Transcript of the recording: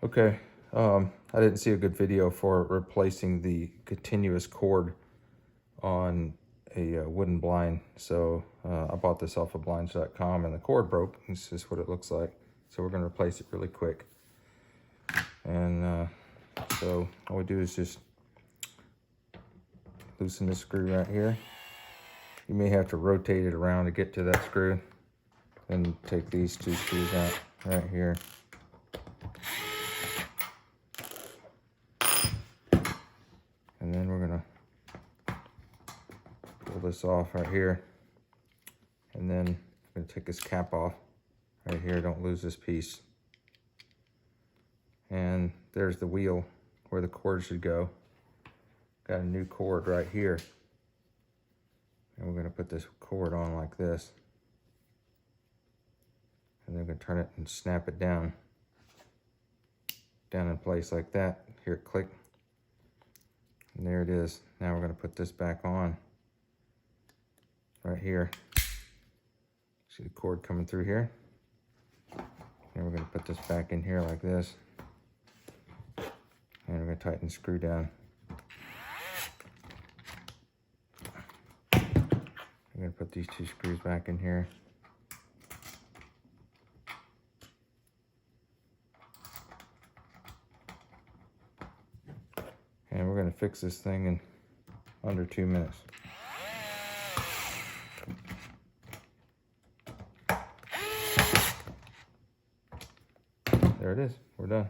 Okay, I didn't see a good video for replacing the continuous cord on a wooden blind. So I bought this off of blinds.com and the cord broke. This is what it looks like. So we're gonna replace it really quick. And so all we do is just loosen this screw right here. You may have to rotate it around to get to that screw. Then take these two screws out right here. And then we're gonna pull this off right here. And then I'm gonna take this cap off right here. Don't lose this piece. And there's the wheel where the cord should go. Got a new cord right here. And we're gonna put this cord on like this. And then we're gonna turn it and snap it down in place like that. Here, click. And there it is. Now we're gonna put this back on right here. See the cord coming through here? And we're gonna put this back in here like this. And we're gonna tighten the screw down. I'm gonna put these two screws back in here. And we're gonna fix this thing in under 2 minutes. There it is, we're done.